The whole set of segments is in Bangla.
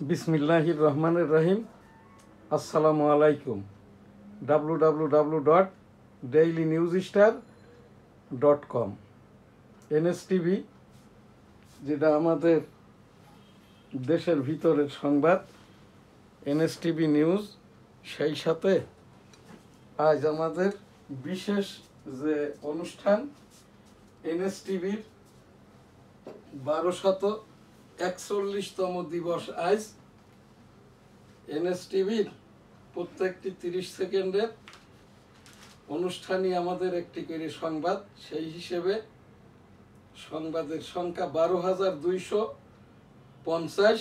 বিসমিল্লাহির রহমানির রহিম। আসসালামু আলাইকুম। www.dailynewsstar.com এনএসটিভি, যেটা আমাদের দেশের ভিতরের সংবাদ, এনএসটিভি নিউজ। সেই সাথে আজ আমাদের বিশেষ যে অনুষ্ঠান, এনএসটিভির 1241তম দিবস আজ। এনএসটিভির প্রত্যেকটি 30 সেকেন্ডের অনুষ্ঠানই আমাদের একটি করে সংবাদ। সেই হিসেবে সংবাদের সংখ্যা 12,250,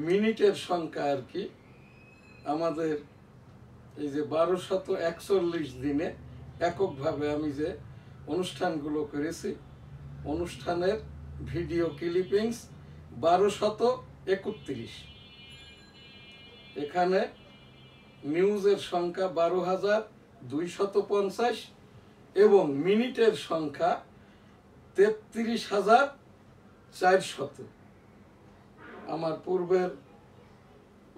মিনিটের সংখ্যা আর কি আমাদের এই যে 1241 দিনে এককভাবে আমি যে অনুষ্ঠানগুলো করেছি, অনুষ্ঠানের ভিডিও ক্লিপিংস 1231। এখানে নিউজের সংখ্যা 12,250 এবং মিনিটের সংখ্যা 33,400। আমার পূর্বের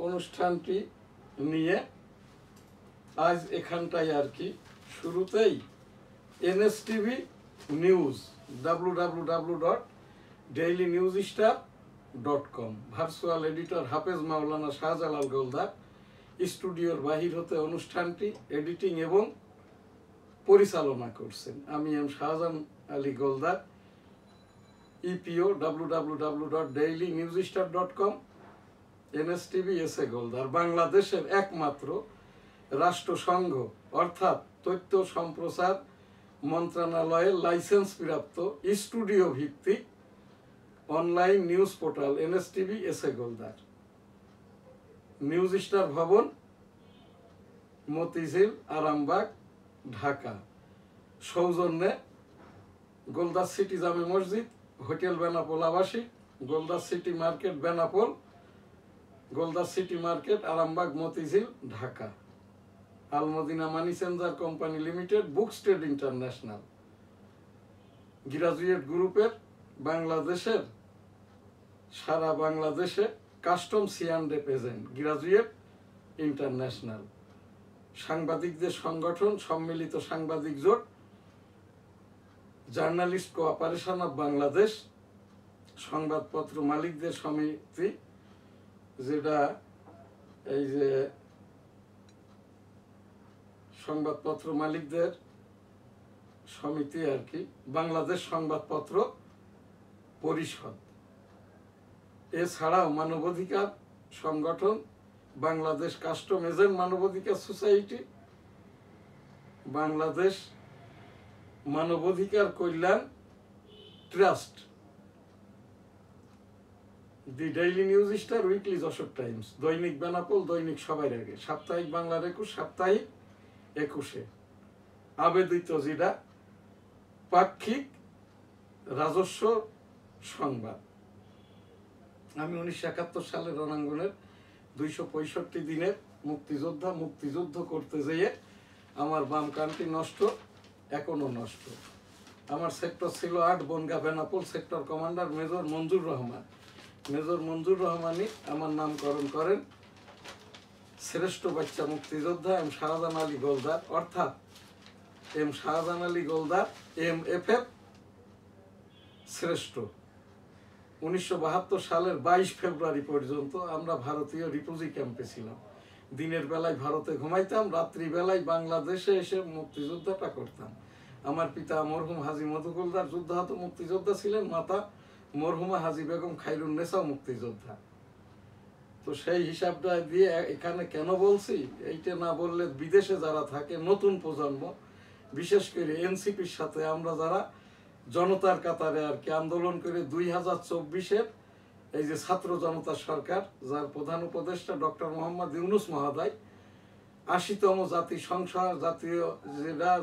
অনুষ্ঠানটি নিয়ে আজ এখানটাই আর কি শুরুতেই এনএসটিভি নিউজ, www.dailynewsstar.com। ভার্চুয়াল এডিটর হাফেজ মাওলানা শাহজালাল গোলদার। স্টুডিওর বাহির হতে অনুষ্ঠানটি এডিটিং এবং পরিচালনা করছেন আমি M Shahjahan Ali Goldar. EPO www.dailynewsstar.com। NSTV S A Goldar. বাংলাদেশের একমাত্র রাষ্ট্রসংঘ অর্থাৎ তথ্য সম্প্রচার মন্ত্রণালয়ের লাইসেন্স প্রাপ্ত স্টুডিও ভিত্তিক online news portal NSTV S A Goldar. News star ভবন, মতিঝিল, আরামবাগ, ঢাকা। সৌজন্যে গোলদার সিটি জামে মসজিদ, হোটেল বেনাপোল আবাসিক, Goldar city market Benapole, Goldar city market, Arambagh, Motijheel, Dhaka. Almadina money changer company limited, book straight international. Graduate গ্রুপের বাংলাদেশের সারা বাংলাদেশে কাস্টম সিয়ান্ডে প্রেজেন্ট গ্রাজুয়েট ইন্টারন্যাশনাল। সাংবাদিকদের সংগঠন সম্মিলিত সাংবাদিক জোট, জার্নালিস্ট কোঅপারেশন অফ বাংলাদেশ, সংবাদপত্র মালিকদের সমিতি, যেটা এই যে সংবাদপত্র মালিকদের সমিতি আর কি, বাংলাদেশ সংবাদপত্র পরিষদ। এছাড়াও মানবাধিকার সংগঠন বাংলাদেশ কাস্টম এজেন্ট মানবাধিকার সোসাইটি, বাংলাদেশ মানবাধিকার কল্যাণ trust, the daily news star, weekly Jessore times, দৈনিক বেনাপোল, দৈনিক সবার আগে, সাপ্তাহিক বাংলার 21, সাপ্তাহিক 21-এ আবেদিত যেটা পাক্ষিক রাজস্ব সংবাদ। আমি 1971 সালের রণাঙ্গনের 265 দিনের মুক্তিযোদ্ধা। মুক্তিযুদ্ধ করতে যেয়ে আমার বাম কানটি নষ্ট, এখনো নষ্ট। আমার সেক্টর ছিল 8, Bongaon Benapole. Sector commander major Manzur Rahman. Major Manzur রহমানই আমার নামকরণ করেন শ্রেষ্ঠ বাচ্চা মুক্তিযোদ্ধা এম শাহজাহান আলী গোলদার, অর্থাৎ এম শাহজাহান আলী গোলদার MFF শ্রেষ্ঠ। 1972 সালের 22 ফেব্রুয়ারি পর্যন্ত আমরা ভারতীয় রিফিউজি ক্যাম্পে ছিলাম। দিনের বেলায় ভারতে ঘুমাইতাম, রাত্রি বেলায় বাংলাদেশে এসে মুক্তিযোদ্ধাটা করতাম। আমার পিতা মরহুম হাজী মধু গোলদার যুদ্ধাহত মুক্তিযোদ্ধা ছিলেন, মাতা মরহুমা হাজী বেগম খায়রুন্নেসা মুক্তিযোদ্ধা। তো সেই হিসাবটা দিয়ে এখানে কেন বলছি, এইটা না বললে বিদেশে যারা থাকে নতুন প্রজন্ম, বিশেষ করে এনসিপির সাথে আমরা যারা জনতার কাতারে আর কি আন্দোলন করে 2024-এর এই যে ছাত্র জনতা সরকার, যার প্রধান উপদেষ্টা ডক্টর মোহাম্মদ ইউনুস মহোদয় 80তম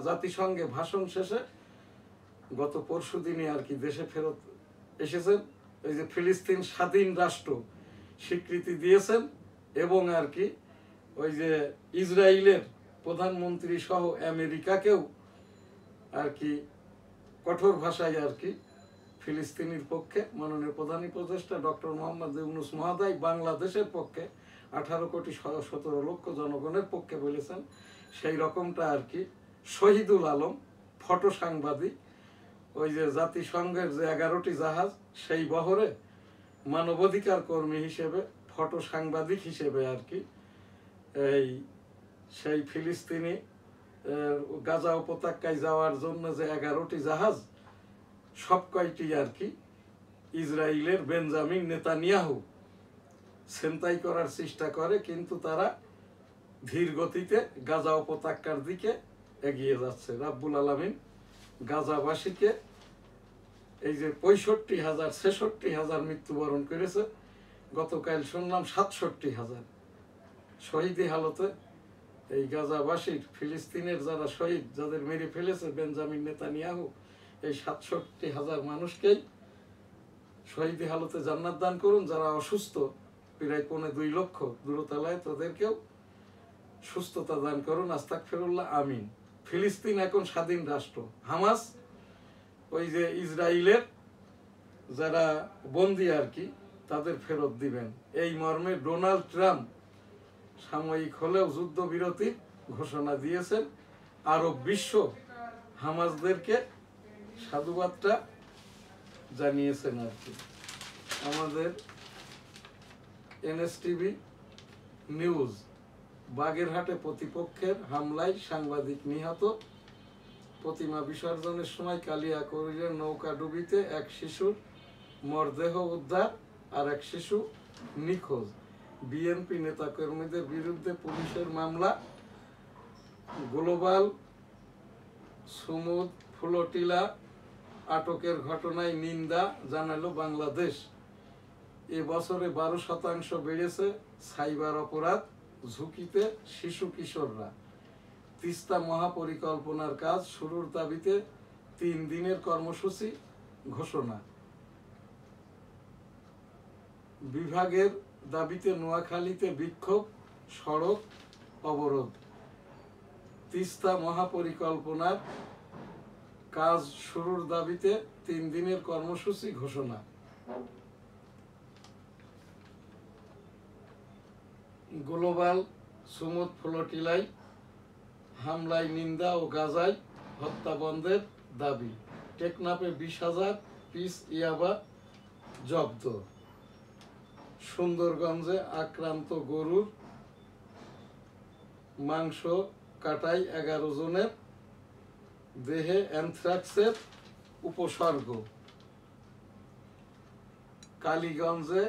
জাতিসংঘে ভাষণ শেষে গত পরশুদিনই আর কি দেশে ফেরত এসেছেন। এই যে ফিলিস্তিন স্বাধীন রাষ্ট্র স্বীকৃতি দিয়েছেন এবং আর কি ওই যে ইসরায়েলের প্রধানমন্ত্রী সহ আমেরিকাকেও আর কি কঠোর ভাষায় আর কি ফিলিস্তিনির পক্ষে মাননীয় প্রধান উপদেষ্টা ডক্টর মোহাম্মদ ইউনূস মহোদয় বাংলাদেশের পক্ষে 18,17,00,000 জনগণের পক্ষে বলেছেন। সেই রকমটা আর কি শহীদুল আলম ফটো সাংবাদিক, ওই যে জাতিসংঘের যে 11টি জাহাজ সেই বহরে মানবাধিকার কর্মী হিসেবে ফটো সাংবাদিক হিসেবে আর কি এই সেই ফিলিস্তিনি গাজা উপত্যকায় যাওয়ার জন্য যে 11টি জাহাজ সব কয়টি আর কি ইসরায়েলের বেঞ্জামিন নেতানিয়াহু ছিনতাই করার চেষ্টা করে, কিন্তু তারা ধীর গতিতে গাজা উপত্যকার দিকে এগিয়ে যাচ্ছে। রাব্বুল আলামিন গাজাবাসীকে এই যে 65,000 66,000 মৃত্যুবরণ করেছে, গতকাল শুনলাম 67,000 শহীদি হালতে এই গাজাবাসীর ফিলিস্তিনের যারা শহীদ, যাদের মেরে ফেলেছে বেঞ্জামিন নেতানিয়াহু, এই 67,000 মানুষকেই শহীদি হালতে জান্নাত দান করুন। যারা অসুস্থ প্রায় 2.25 লক্ষ দূরতলায়, তাদেরকেও সুস্থতা দান করুন। আস্তাগফিরুল্লাহ, আমিন। ফিলিস্তিন এখন স্বাধীন রাষ্ট্র। হামাস ওই যে ইসরায়েলের যারা বন্দী আর কি তাদের ফেরত দিবেন, এই মর্মে ডোনাল্ড ট্রাম্প সাময়িক হলেও যুদ্ধবিরতির ঘোষণা দিয়েছেন। আরব বিশ্ব হামাসদেরকে সাধুবাদটা জানিয়েছেন আর কি। আমাদের এনএসটিভি নিউজ, বাগেরহাটে প্রতিপক্ষের হামলায় সাংবাদিক নিহত। প্রতিমা বিসর্জনের সময় কালিয়াকৈরের নৌকাডুবিতে এক শিশুর মরদেহ উদ্ধার, আর এক শিশু নিখোঁজ। বিএনপি নেতাকর্মীদের বিরুদ্ধে পুলিশের মামলা। গ্লোবাল সুমুদ ফ্লোটিলা আটকের ঘটনায় নিন্দা জানালো বাংলাদেশ। এবছরে 12% বেড়েছে সাইবার অপরাধ, ঝুঁকিতে শিশু কিশোররা। তিস্তা মহাপরিকল্পনার কাজ শুরুর দাবিতে 3 দিনের কর্মসূচি ঘোষণা। বিভাগের দাবিতে নোয়াখালীতে বিক্ষোভ, সড়ক অবরোধ। তিস্তা মহাপরিকল্পনার কাজ শুরুর দাবিতে 3 দিনের কর্মসূচি ঘোষণা। গ্লোবাল সুমুদ ফ্লোটিলায় হামলায় নিন্দা ও গাজায় হত্যা বন্ধের দাবি। টেকনাফে 20,000 পিস ইয়াবা জব্দ। সুন্দরগঞ্জে আক্রান্ত গরুর মাংস কাটাই 11 জনের দেহে অ্যানথ্রাক্সের উপসর্গ। কালীগঞ্জে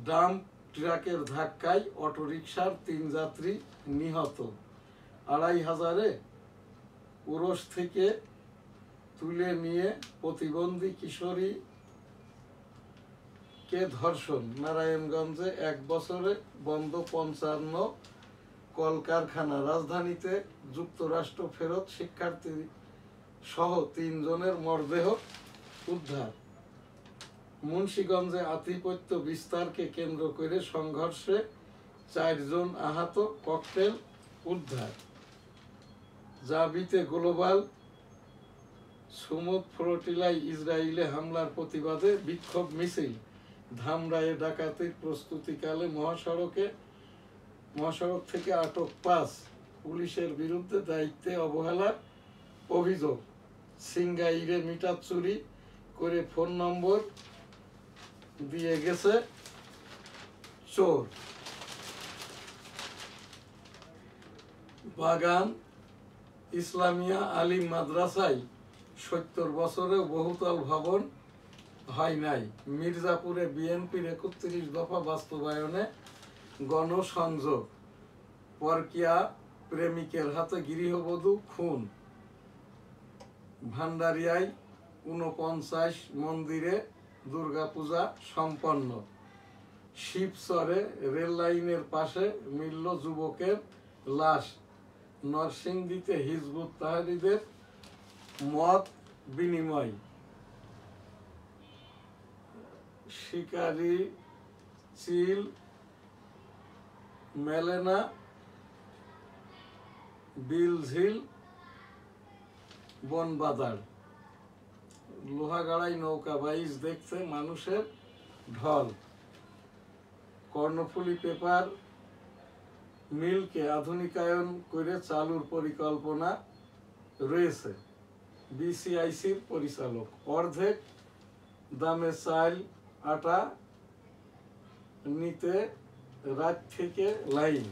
ডাম্প ট্রাকের ধাক্কায় অটোরিকশার 3 যাত্রী নিহত। 2,500-এ উরস থেকে তুলে নিয়ে প্রতিবন্ধী কিশোরীকে ধর্ষণ। নারায়ণগঞ্জে 1 বছরে বন্ধ 55 কলকারখানা। রাজধানীতে যুক্তরাষ্ট্র ফেরত শিক্ষার্থী সহ 3 জনের মরদেহ উদ্ধার। মুন্সিগঞ্জে আধিপত্য বিস্তারকে কেন্দ্র করে সংঘর্ষে 4 জন আহত, ককটেল উদ্ধার। জাবিতে গ্লোবাল সুমুদ ফ্লোটিলায় ইসরায়েলে হামলার প্রতিবাদে বিক্ষোভ মিছিল। ধামরায়ে ডাকাতির প্রস্তুতিকালে মহাসড়ক থেকে আটক 5 পুলিশের বিরুদ্ধে দায়িত্বে অবহেলার অভিযোগ। সিঙ্গাইরে মিটার চুরি করে ফোন নম্বর দিয়ে গেছে চোর। বাগান ইসলামিয়া আলিম মাদ্রাসায় 70 বছরেও বহুতল ভবন হয় নাই। মির্জাপুরে বিএনপির 31 দফা বাস্তবায়নে গণসংযোগ। পরকীয়া প্রেমিকের হাতে গৃহবধূ খুন। ভান্ডারিয়ায় 49 মন্দিরে দুর্গাপূজা সম্পন্ন। শিবচরে রেল লাইনের পাশে মিলল যুবকের লাশ। নরসিংদীতে হিজবুত তাহরীরের মত বিনিময়। শিকারি চিল মেলেনা বিলঝিল বনবাজার। লোহাগাড়াই নৌকা বাইচ দেখতে মানুষের ঢল। কর্ণফুলী পেপার মিলকে আধুনিকায়ন করে চালুর পরিকল্পনা রয়েছে বিসিআইসির পরিচালক। অর্ধেক দামে চাল আটা নিতে রাত থেকে লাইন।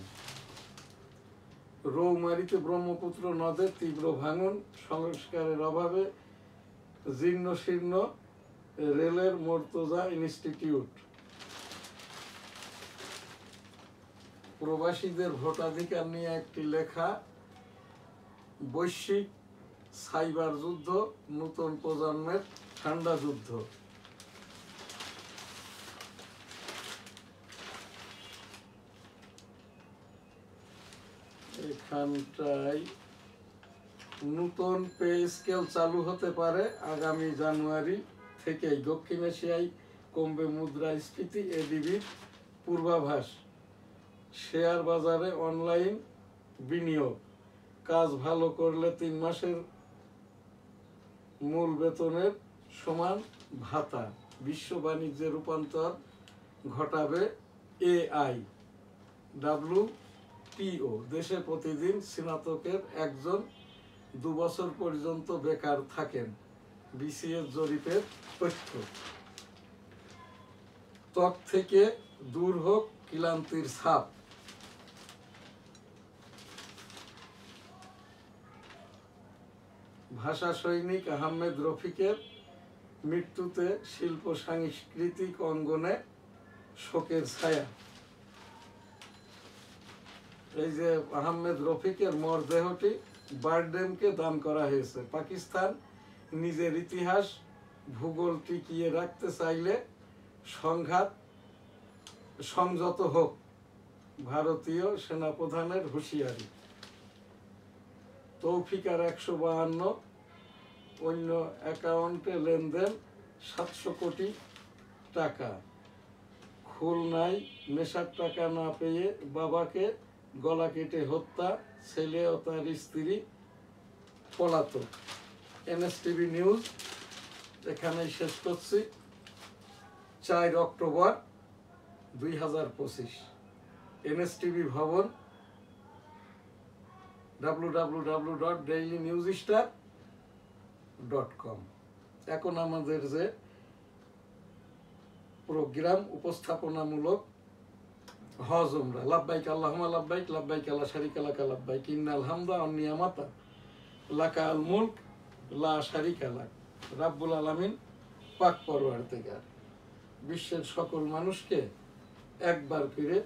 রৌমারীতে ব্রহ্মপুত্র নদের তীব্র ভাঙন, সংস্কারের অভাবে জীর্ণশীর্ণ রেলের মোর্তজা ইনস্টিটিউট। প্রবাসীদের ভোটাধিকার নিয়ে একটি লেখা। বৈশ্বিক সাইবার যুদ্ধ, নতুন প্রজন্মের ঠান্ডা যুদ্ধ। এখানটায় নতুন পে স্কেল চালু হতে পারে আগামী জানুয়ারি থেকেই। দক্ষিণ এশিয়ায় কমবে মুদ্রাস্ফীতি, এডিবির পূর্বাভাস। শেয়ার বাজারে অনলাইন বিনিয়োগ। কাজ ভালো করলে 3 মাসের মূল বেতনের সমান ভাতা। বিশ্ব বাণিজ্যে রূপান্তর ঘটাবে এআই। WTO। দেশে প্রতিদিন স্নাতকের একজন 2 বছর পর্যন্ত বেকার থাকেন, বিসিএস জরিপের তথ্য। ত্বক থেকে দূর হোক ক্লান্তির ছাপ। ভাষা সৈনিক আহমেদ রফিকের মৃত্যুতে শিল্প সাংস্কৃতিক অঙ্গনে শোকের ছায়া। এই যে আহমেদ রফিকের মরদেহটি বারডেমকে দান করা হয়েছে। পাকিস্তান নিজের ইতিহাস ভূগোল টিকিয়ে রাখতে চাইলে সংযত হোক, ভারতীয় সেনাপ্রধানের হুঁশিয়ারি। তৌফিকার 152 অন্য অ্যাকাউন্টে লেনদেন 700 কোটি টাকা। খুলনায় নেশার টাকা না পেয়ে বাবাকে গলা কেটে হত্যা, ছেলে ও তার স্ত্রী পলাতক। এনএসটিভি নিউজ এখানেই শেষ করছি। 4 অক্টোবর 2025। এনএসটিভি ভবন www.dailynewsstar.com। এখন আমাদের যে প্রোগ্রাম উপস্থাপনামূলক হজ উমরা। লাব্বাইক আল্লাহুম্মা লাব্বাইক, লাব্বাইক লা শারীকা লাকা লাব্বাইক, ইন্নাল হামদা ওয়ান নিয়ামাতা লাকা আল মুলক লা শারীকা লাক। রাব্বুল আলামিন পাক পরওয়ারদিগার বিশ্বের সকল মানুষকে একবার করে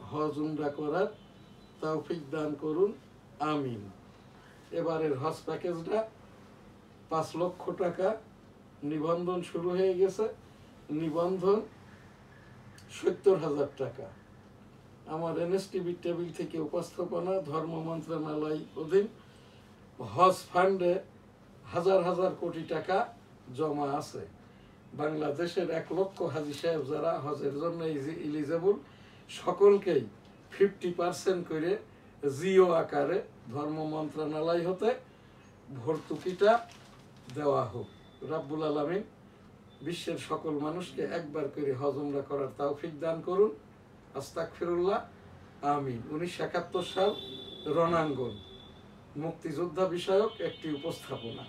হজ উমরা করার তৌফিক দান করুন, আমিন। এবারের হজ প্যাকেজটা 5 লক্ষ টাকা। নিবন্ধন শুরু হয়ে গেছে। নিবন্ধন 70,000 টাকা। আমার এনএসটিভি টেবিল থেকে উপস্থাপনা ধর্ম মন্ত্রণালয় অধীন হজ ফান্ডে হাজার হাজার কোটি টাকা জমা আছে। বাংলাদেশের 1 লক্ষ হাজি সাহেব যারা হজের জন্য ইলিজেবল, সকলকেই 50% করে জিও আকারে ধর্ম মন্ত্রণালয় হতে ভর্তুকিটা দেওয়া হোক। রাব্বুল আলামিন বিশ্বের সকল মানুষকে একবার করে হজ উমরা করার তৌফিক দান করুন, আস্তাগফিরুল্লাহ, আমিন। 1971 সাল রণাঙ্গন মুক্তিযোদ্ধা বিষয়ক একটি উপস্থাপনা।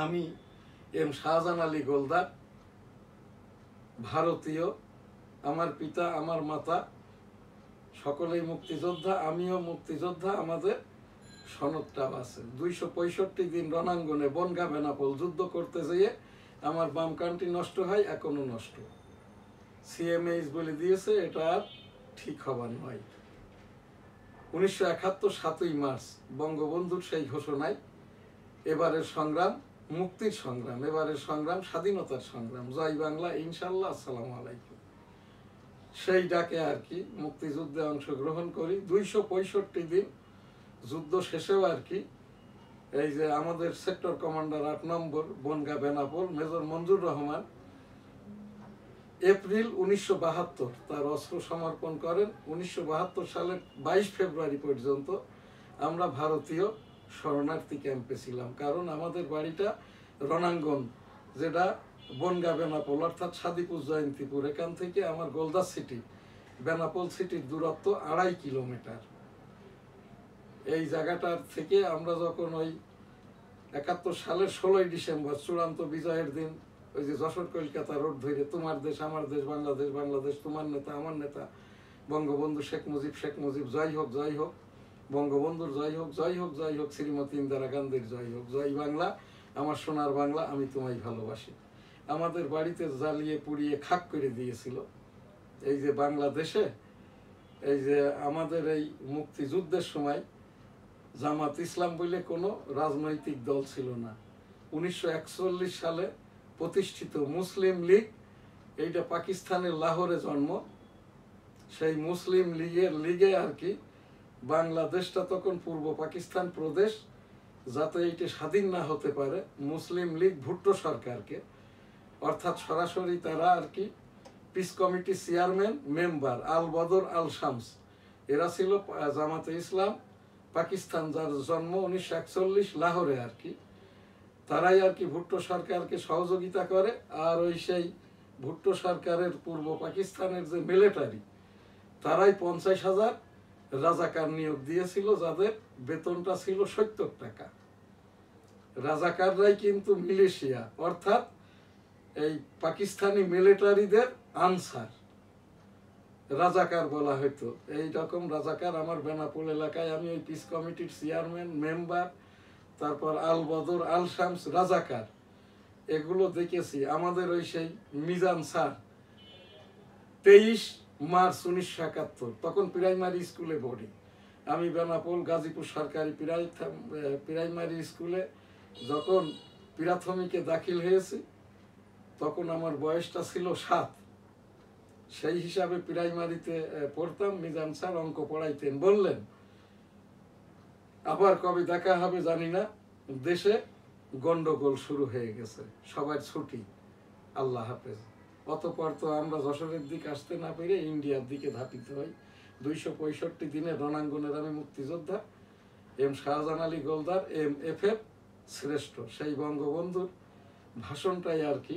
আমি এম শাহজাহান আলী গোলদার, ভারতীয়। আমার পিতা আমার মাতা সকলেই মুক্তিযোদ্ধা, আমিও মুক্তিযোদ্ধা। আমাদের সনদটাও আছে। 265 দিন রণাঙ্গনে বনগা বেনাপোল যুদ্ধ করতে যেয়ে আমার বাম কানটি নষ্ট হয়, এখনো নষ্ট। সিএমএইচ বলে দিয়েছে এটা আর ঠিক হবার নয়। 1971 7ই মার্চ বঙ্গবন্ধুর সেই ঘোষণায় এবারের সংগ্রাম মুক্তির সংগ্রাম, এবারের সংগ্রাম স্বাধীনতার সংগ্রাম। জয় বাংলা, ইনশাল্লাহ। আসসালামু আলাইকুম। সেই ডাকে আর কি মুক্তিযুদ্ধে অংশগ্রহণ করি। 265 দিন যুদ্ধ শেষেও আর কি এই যে আমাদের সেক্টর কমান্ডার 8 নম্বর বনগা বেনাপোল মেজর মঞ্জুর রহমান এপ্রিল 1972 তার অস্ত্র সমর্পণ করেন। 1972 সালের 22 ফেব্রুয়ারি পর্যন্ত আমরা ভারতীয় শরণার্থী ক্যাম্পে ছিলাম, কারণ আমাদের বাড়িটা রণাঙ্গন যেটা বনগা বেনাপোল অর্থাৎ সাদিপুর জয়ন্তীপুর, এখান থেকে আমার গোলদাস সিটি বেনাপোল সিটির দূরত্ব 2.5 কিলোমিটার। এই জায়গাটার থেকে আমরা যখন ওই 71 সালের 16ই ডিসেম্বর চূড়ান্ত বিজয়ের দিন ওই যে যশোর কলকাতা রোড ধরে তোমার দেশ আমার দেশ বাংলাদেশ বাংলাদেশ তোমার নেতা আমার নেতা বঙ্গবন্ধু শেখ মুজিব জয় হোক জয় হোক, বঙ্গবন্ধুর জয় হোক জয় হোক জয় হোক, শ্রীমতী ইন্দিরা গান্ধীর জয় হোক, জয় বাংলা আমার সোনার বাংলা আমি তোমায় ভালোবাসি, আমাদের বাড়িতে জ্বালিয়ে পুড়িয়ে খাক করে দিয়েছিল। এই যে বাংলাদেশে এই যে আমাদের এই মুক্তিযুদ্ধের সময় জামাত ইসলাম বলে কোনো রাজনৈতিক দল ছিল না। 1941 সালে প্রতিষ্ঠিত মুসলিম লীগ, এইটা পাকিস্তানের লাহোরে জন্ম। সেই মুসলিম লিগে আর কি বাংলাদেশটা তখন পূর্ব পাকিস্তান প্রদেশ, যাতে এইটা স্বাধীন না হতে পারে মুসলিম লীগ ভুট্টো সরকারকে, অর্থাৎ সরাসরি তারা আর কি পিস কমিটি চেয়ারম্যান মেম্বার আল বদর আল শামস, এরা ছিল জামাতে ইসলাম পাকিস্তান, যার জন্ম 1941 লাহোরে আর কি। তারাই আর কি ভুট্টো সরকারকে সহযোগিতা করে। আর ওই সেই ভুট্টো সরকারের পূর্ব পাকিস্তানের যে মিলিটারি, তারাই 50,000 রাজাকার নিয়োগ দিয়েছিল, যাদের বেতনটা ছিল 70 টাকা। রাজাকাররাই কিন্তু মিলিশিয়া, অর্থাৎ এই পাকিস্তানি মিলিটারিদের আনসার, রাজাকার বলা হইতো। এইরকম রাজাকার আমার বেনাপোল এলাকায়, আমি ওই পিস কমিটির চেয়ারম্যান মেম্বার, তারপর আল বদর আল শামস রাজাকার, এগুলো দেখেছি। আমাদের ওই সেই মিজান স্যার 23 মার্চ 1971, তখন প্রাইমারি স্কুলে পড়ি আমি, বেনাপোল গাজীপুর সরকারি প্রাইমারি স্কুলে যখন প্রাথমিকে দাখিল হয়েছি তখন আমার বয়সটা ছিল 7। সেই হিসাবে প্রাইমারিতে পড়তাম। মিজান স্যার অঙ্ক পড়াইতেন, বললেন আবার কবে দেখা হবে জানি না, দেশে গন্ডগোল শুরু হয়ে গেছে, সবার ছুটি, আল্লাহ হাফেজ। অতপর তো আমরা যশোরের দিকে আসতে না পেরে ইন্ডিয়ার দিকে ধাপিত হই। 265 দিনে রণাঙ্গনের আমি মুক্তিযোদ্ধা, এম শাহজাহান আলী গোলদার MFF শ্রেষ্ঠ, সেই বঙ্গবন্ধুর ভাষণটাই আর কি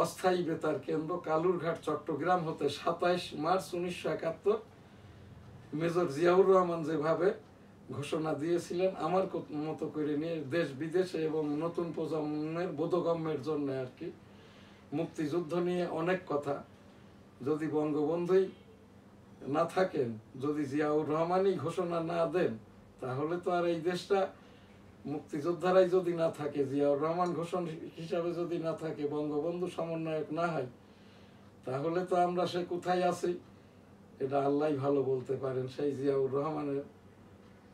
অস্থায়ী বেতার কেন্দ্র কালুরঘাট চট্টগ্রাম হতে 27 মার্চ 1971 মেজর জিয়াউর রহমান যেভাবে ঘোষণা দিয়েছিলেন আমার মতো করে নিয়ে দেশ বিদেশে এবং নতুন প্রজন্মের বোধগম্যের জন্য আর কি মুক্তিযুদ্ধ নিয়ে অনেক কথা। যদি বঙ্গবন্ধুই না থাকেন, যদি জিয়াউর রহমানই ঘোষণা না দেন, তাহলে তো আর এই দেশটা, মুক্তিযোদ্ধারাই যদি না থাকে, জিয়াউর রহমান ঘোষণা হিসাবে যদি না থাকে, বঙ্গবন্ধু সমন্বয়ক না হয়, তাহলে তো আমরা সে কোথায় আছি এটা আল্লাহ ভালো বলতে পারেন। সেই জিয়াউর রহমানের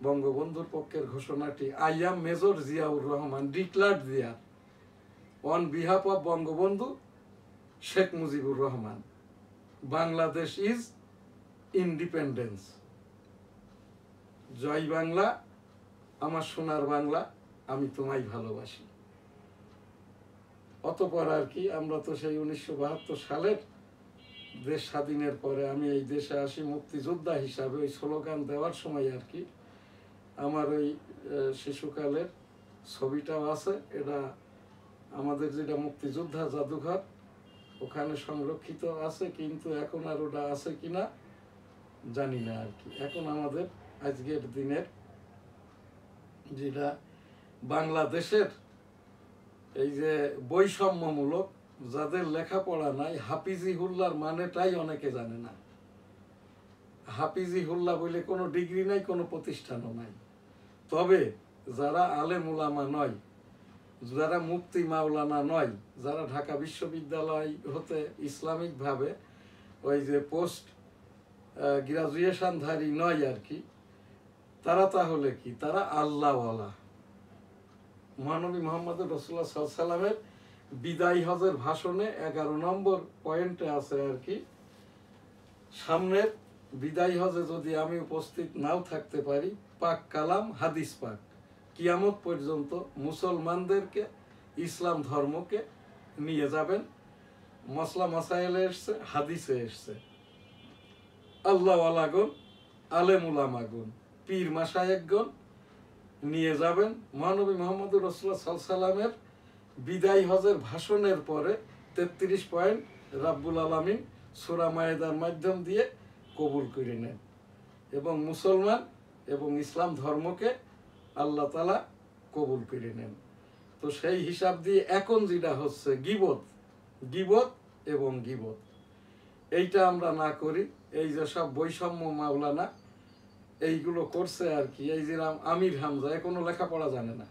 বঙ্গবন্ধুর পক্ষের ঘোষণাটি, I am major Ziaur Rahman declared there on behalf of Bangabandhu Sheikh Mujibur Rahman, Bangladesh is independence, জয় বাংলা আমার সোনার বাংলা আমি তোমায় ভালোবাসি। অতপর আর কি আমরা তো সেই 1972 সালের দেশ স্বাধীনের পরে আমি এই দেশে আসি মুক্তিযোদ্ধা হিসাবে। ওই স্লোগান দেওয়ার সময় আর কি আমার ওই শিশুকালের ছবিটাও আছে, এটা আমাদের যেটা মুক্তিযোদ্ধা জাদুঘর ওখানে সংরক্ষিত আছে, কিন্তু এখন আর ওটা আছে কিনা জানি না আর কি। এখন আমাদের আজকের দিনের যেটা বাংলাদেশের এই যে বৈষম্যমূলক, যাদের লেখাপড়া নাই, হাফিজি হুল্লার মানেটাই অনেকে জানে না। হাফিজি হুল্লা বলে কোনো ডিগ্রি নাই, কোনো প্রতিষ্ঠানও নাই। তবে যারা আলেম উলামা নয়, যারা মুফতি মাওলানা নয়, যারা ঢাকা বিশ্ববিদ্যালয় হতে ইসলামিকভাবে ওই যে পোস্ট গ্রাজুয়েশনধারী নয় আর কি, তারা তাহলে কি, তারা আল্লাহওয়ালা। মহানবী মোহাম্মদ রাসূলুল্লাহ সাল্লাল্লাহু আলাইহি ওয়াসাল্লামের বিদায় হজের ভাষণে 11 নম্বর পয়েন্টে আছে আর কি, সামনের বিদায় হজে যদি আমি উপস্থিত নাও থাকতে পারি, পাক কালাম হাদিস পাক কিয়ামত পর্যন্ত মুসলমানদেরকে ইসলাম ধর্মকে নিয়ে যাবেন। মসলা মাসাইলে এসছে, হাদিসে এসছে, আল্লাহওয়ালাগণ, আলেম উলামাগণ, পীর মাশায়েখগণ নিয়ে যাবেন মহানবী মুহাম্মদুর রাসূলুল্লাহ সাল্লাল্লাহু আলাইহি ওয়াসাল্লামের বিদায় হজের ভাষণের পরে 33 পয়েন্ট রাব্বুল আলামিন সূরা মায়েদার মাধ্যম দিয়ে কবুল করে নেন এবং মুসলমান এবং ইসলাম ধর্মকে আল্লাহ তাআলা কবুল করে নেন। তো সেই হিসাব দিয়ে এখন যেটা হচ্ছে গীবত, গীবত এবং গীবত, এইটা আমরা না করি। এই যে সব বৈষম্য মাওলানা এইগুলো করছে আর কি, এই যে আমির হামজা এখনো লেখাপড়া জানে না।